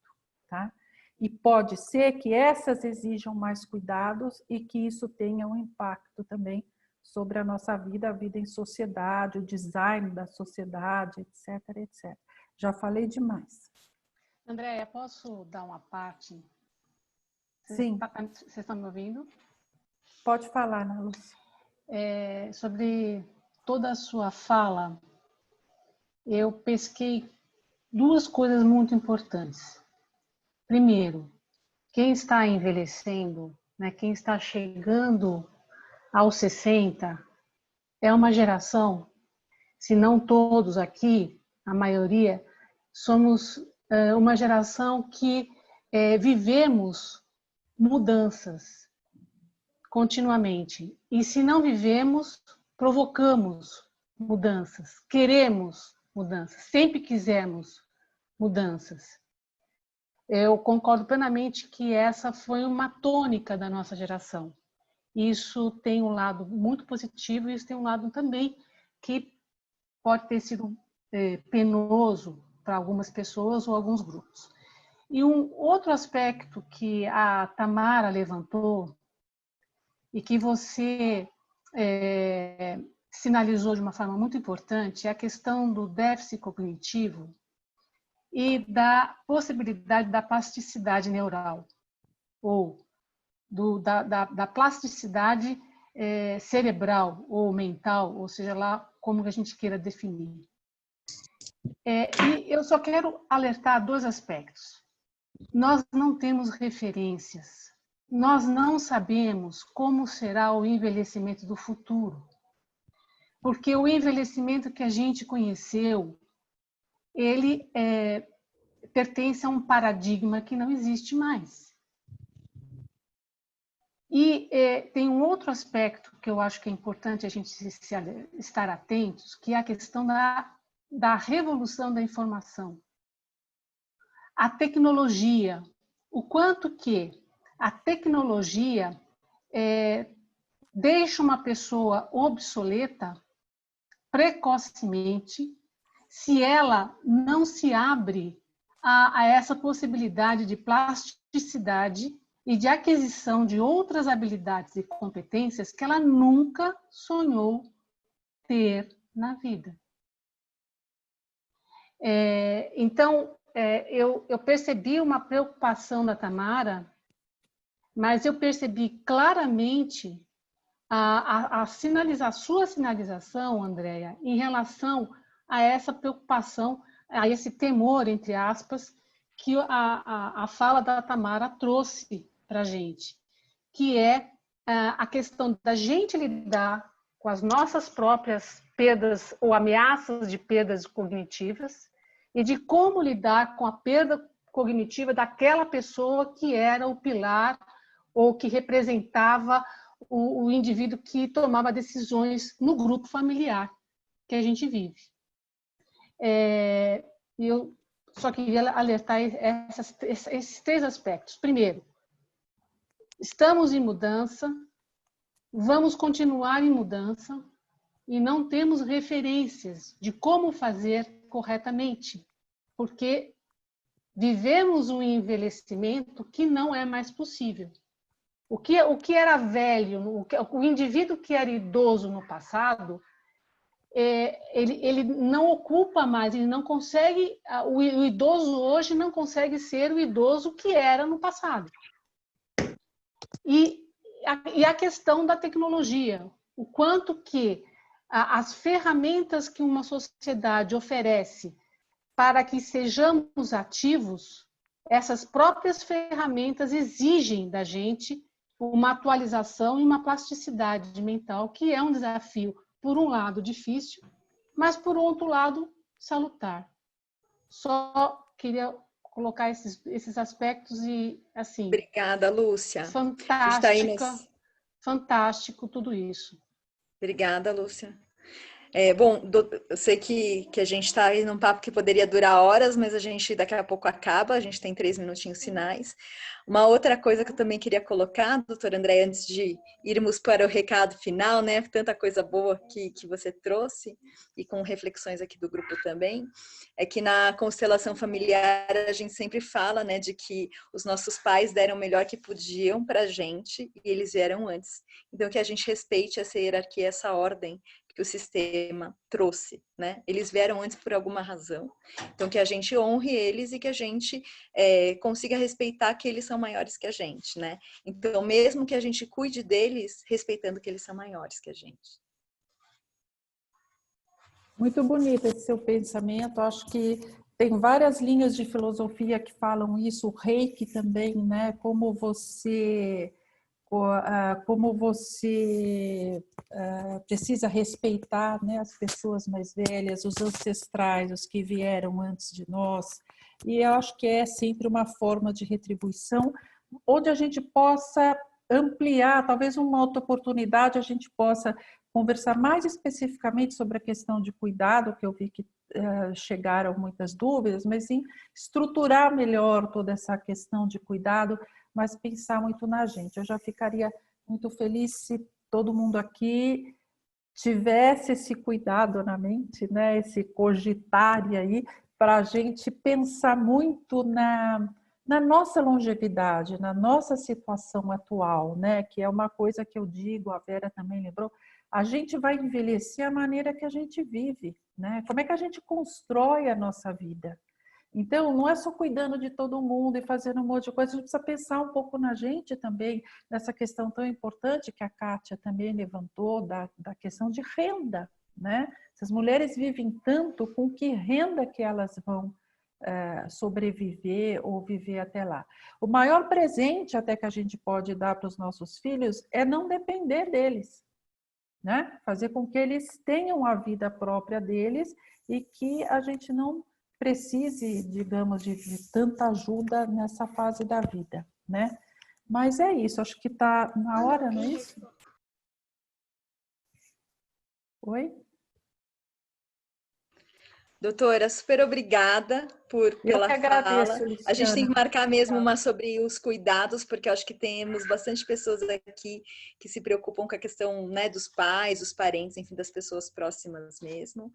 tá? E pode ser que essas exijam mais cuidados e que isso tenha um impacto também sobre a nossa vida, a vida em sociedade, o design da sociedade, etc, etc. Já falei demais. Andréia, posso dar uma parte? Sim. Vocês estão me ouvindo? Pode falar, Ana Lúcia. Sobre toda a sua fala, eu pesquei duas coisas muito importantes. Primeiro, quem está envelhecendo, né, quem está chegando aos 60, é uma geração, se não todos aqui, a maioria, somos uma geração que vivemos mudanças continuamente. E se não vivemos, provocamos mudanças, queremos mudanças, sempre quisemos mudanças. Eu concordo plenamente que essa foi uma tônica da nossa geração. Isso tem um lado muito positivo e isso tem um lado também que pode ter sido penoso para algumas pessoas ou alguns grupos. E um outro aspecto que a Tamara levantou e que você sinalizou de uma forma muito importante é a questão do déficit cognitivo e da possibilidade da plasticidade neural, ou da plasticidade cerebral ou mental, ou seja lá como a gente queira definir. E eu só quero alertar dois aspectos. Nós não temos referências, nós não sabemos como será o envelhecimento do futuro, porque o envelhecimento que a gente conheceu, ele pertence a um paradigma que não existe mais. E tem um outro aspecto que eu acho que é importante a gente estar atentos, que é a questão da revolução da informação. A tecnologia, o quanto que a tecnologia deixa uma pessoa obsoleta precocemente se ela não se abre a essa possibilidade de plasticidade e de aquisição de outras habilidades e competências que ela nunca sonhou ter na vida. Então, eu percebi uma preocupação da Tamara, mas eu percebi claramente a sua sinalização, Andréia, em relação a essa preocupação, a esse temor, entre aspas, que a fala da Tamara trouxe para a gente, que é a questão da gente lidar com as nossas próprias perdas ou ameaças de perdas cognitivas e de como lidar com a perda cognitiva daquela pessoa que era o pilar ou que representava o indivíduo que tomava decisões no grupo familiar que a gente vive. Eu só queria alertar esses 3 aspectos. Primeiro, estamos em mudança, vamos continuar em mudança e não temos referências de como fazer corretamente, porque vivemos um envelhecimento que não é mais possível. O que era velho, o indivíduo que era idoso no passado, ele não ocupa mais, ele não consegue, o idoso hoje não consegue ser o idoso que era no passado. E a questão da tecnologia, o quanto que as ferramentas que uma sociedade oferece para que sejamos ativos, essas próprias ferramentas exigem da gente uma atualização e uma plasticidade mental, que é um desafio, por um lado, difícil, mas, por outro lado, salutar. Só queria colocar esses aspectos e, assim... Obrigada, Lúcia. Fantástico tudo isso. Obrigada, Lúcia. Bom, eu sei que a gente está aí num papo que poderia durar horas, mas a gente daqui a pouco acaba, a gente tem 3 minutinhos finais. Uma outra coisa que eu também queria colocar, doutora André, antes de irmos para o recado final, né? Tanta coisa boa que você trouxe, e com reflexões aqui do grupo também, é que na constelação familiar a gente sempre fala, né, de que os nossos pais deram o melhor que podiam para a gente e eles vieram antes. Então, que a gente respeite essa hierarquia, essa ordem que o sistema trouxe, né? Eles vieram antes por alguma razão. Então, que a gente honre eles e que a gente consiga respeitar que eles são maiores que a gente, né? Então, mesmo que a gente cuide deles, respeitando que eles são maiores que a gente. Muito bonito esse seu pensamento. Acho que tem várias linhas de filosofia que falam isso. O Reiki também, né? Como você precisa respeitar, né, as pessoas mais velhas, os ancestrais, os que vieram antes de nós. E eu acho que é sempre uma forma de retribuição, onde a gente possa ampliar, talvez uma outra oportunidade, a gente possa conversar mais especificamente sobre a questão de cuidado, que eu vi que chegaram muitas dúvidas, mas em estruturar melhor toda essa questão de cuidado, mas pensar muito na gente. Eu já ficaria muito feliz se todo mundo aqui tivesse esse cuidado na mente, né? Esse cogitar aí, para a gente pensar muito na nossa longevidade, na nossa situação atual, né? Que é uma coisa que eu digo, a Vera também lembrou, a gente vai envelhecer a maneira que a gente vive, né? Como é que a gente constrói a nossa vida? Então, não é só cuidando de todo mundo e fazendo um monte de coisa, a gente precisa pensar um pouco na gente também, nessa questão tão importante que a Kátia também levantou, da questão de renda, né? Essas mulheres vivem tanto, com que renda que elas vão sobreviver ou viver até lá. O maior presente até que a gente pode dar para os nossos filhos é não depender deles, né? Fazer com que eles tenham a vida própria deles e que a gente não precise, digamos, de tanta ajuda nessa fase da vida, né? Mas é isso, acho que está na hora, não é isso? Oi? Doutora, super obrigada pela agradeço, fala. Luciana. A gente tem que marcar mesmo uma sobre os cuidados, porque eu acho que temos bastante pessoas aqui que se preocupam com a questão, né, dos pais, dos parentes, enfim, das pessoas próximas mesmo.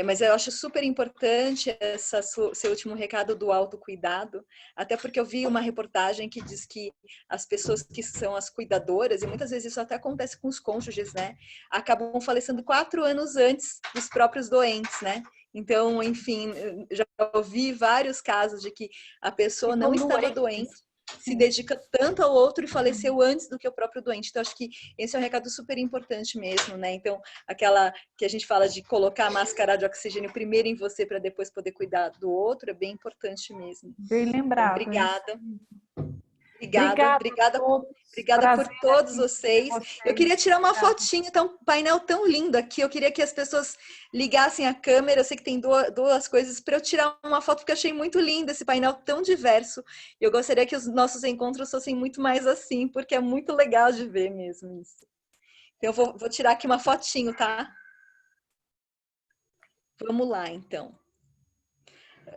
Mas eu acho super importante seu último recado do autocuidado, até porque eu vi uma reportagem que diz que as pessoas que são as cuidadoras, e muitas vezes isso até acontece com os cônjuges, né, acabam falecendo 4 anos antes dos próprios doentes, né? Então, enfim, já ouvi vários casos de que a pessoa não estava doente, se dedica tanto ao outro e faleceu antes do que o próprio doente. Então, acho que esse é um recado super importante mesmo, né? Então, aquela que a gente fala de colocar a máscara de oxigênio primeiro em você para depois poder cuidar do outro, é bem importante mesmo. Bem lembrado. Então, obrigada. Obrigada por todos vocês. Eu queria tirar uma fotinha, tá um painel tão lindo aqui. Eu queria que as pessoas ligassem a câmera. Eu sei que tem duas coisas para eu tirar uma foto, porque eu achei muito lindo esse painel tão diverso. E eu gostaria que os nossos encontros fossem muito mais assim, porque é muito legal de ver mesmo isso. Então, eu vou tirar aqui uma fotinho, tá? Vamos lá, então.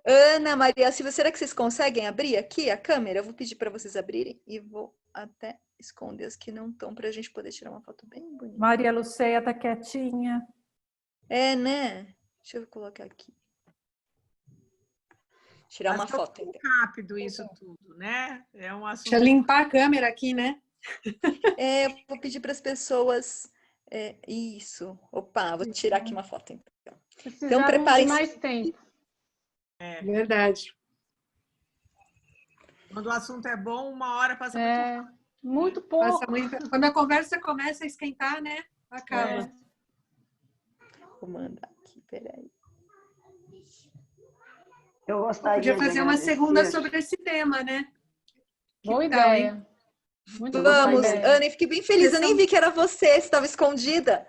Ana, Maria Silva, será que vocês conseguem abrir aqui a câmera? Eu vou pedir para vocês abrirem e vou até esconder as que não estão para a gente poder tirar uma foto bem bonita. Maria Luceia tá quietinha. É, né? Deixa eu colocar aqui. Tirar uma foto. Então. Rápido isso tudo, né? É um assunto... Deixa eu limpar a câmera aqui, né? Eu vou pedir para as pessoas... isso. Opa, vou tirar aqui uma foto, então. Então, preparem-se. Mais tempo. Verdade. Quando o assunto é bom, 1 hora passa muito pouco. Quando a conversa começa a esquentar, né? Acaba. Vou mandar aqui, peraí. Eu gostaria Podia fazer uma segunda sobre esse tema, né? Boa ideia. Muito Vamos, Ana, eu fiquei bem feliz. Eu nem vi que era você estava escondida.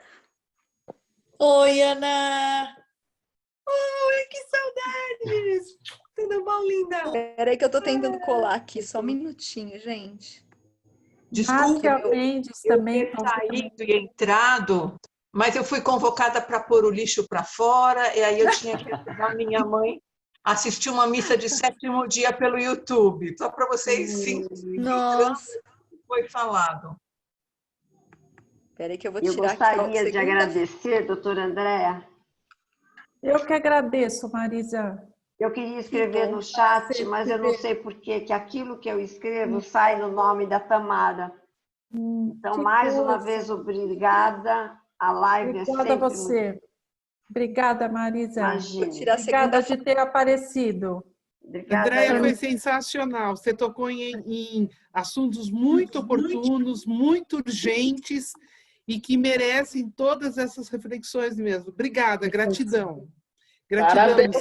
Oi, Ana! Oi, que saudades! Tudo bom, linda? Peraí que eu tô tentando colar aqui, só um minutinho, gente. Desculpa, Mendes também ter saído e entrado, mas eu fui convocada para pôr o lixo para fora, e aí eu tinha que ajudar minha mãe a assistir uma missa de 7º dia pelo YouTube, só para vocês sentirem o que foi falado. Peraí que eu vou tirar aqui. Eu gostaria de agradecer, doutora Andréa. Eu que agradeço, Marisa. Eu queria escrever no chat, mas eu não sei por que aquilo que eu escrevo sai no nome da Tamara. Então, mais uma vez, obrigada. A live obrigada sempre... a você. Obrigada, Marisa. Imagina. Obrigada de ter aparecido. Andréa, foi sensacional. Você tocou em assuntos muito oportunos, muito urgentes e que merecem todas essas reflexões mesmo. Obrigada, gratidão. Parabéns.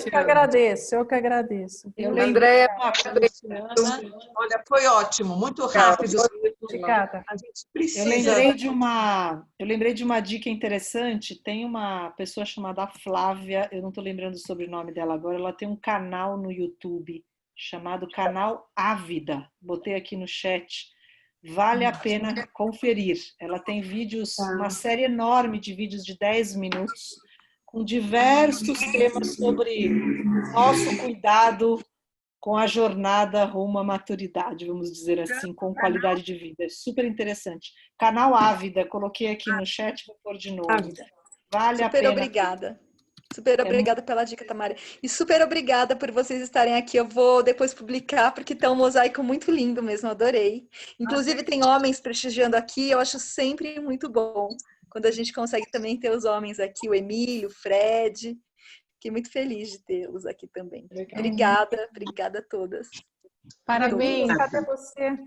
Eu que agradeço. Andréa, olha, foi ótimo, muito rápido. Obrigada. A gente precisa... Eu lembrei de uma dica interessante. Tem uma pessoa chamada Flávia, eu não estou lembrando o sobrenome dela agora, ela tem um canal no YouTube chamado Canal Ávida. Botei aqui no chat. Vale a pena conferir. Ela tem vídeos, uma série enorme de vídeos de 10 minutos, com diversos temas sobre nosso cuidado com a jornada rumo à maturidade, vamos dizer assim, com qualidade de vida. É super interessante. Canal Ávida, coloquei aqui no chat, vou pôr de novo. Vale a pena. Super obrigada. Super obrigada pela dica, Tamara. E super obrigada por vocês estarem aqui. Eu vou depois publicar, porque tá um mosaico muito lindo mesmo, adorei. Inclusive, tem homens prestigiando aqui, eu acho sempre muito bom. Quando a gente consegue também ter os homens aqui, o Emílio, o Fred. Fiquei muito feliz de tê-los aqui também. Obrigada a todas. Parabéns. Obrigada a você.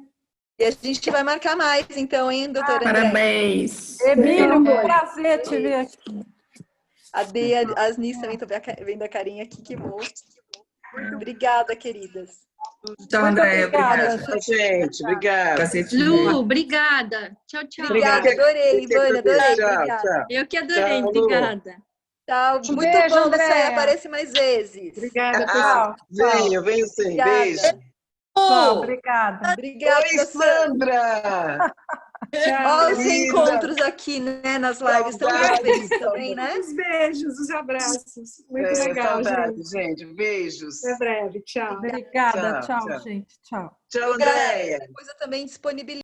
E a gente vai marcar mais, então, hein, doutora André? Parabéns. Emílio, foi um prazer te ver aqui. A Dea, as Nis também, tô vendo a carinha aqui, que bom. Obrigada, queridas. Tchau, Andréa. Obrigada, gente. Obrigada. Lu, obrigada. Tchau, tchau. Obrigada, adorei, Ivânia, adorei. Tchau. Eu que adorei, obrigada. Tchau, muito beijo, bom Andréa. você aparece mais vezes. Obrigada, pessoal. Venho sim. Beijo. Tchau, obrigada. Obrigada, Oi, Sandra. Olha os reencontros aqui, né, nas lives. Estão muito felizes também, né? Os beijos, os abraços. Muito legal, gente. Beijos. Até breve. Tchau. Obrigada. Tchau, gente. Tchau. Tchau, Andréia. Depois eu também disponibilizo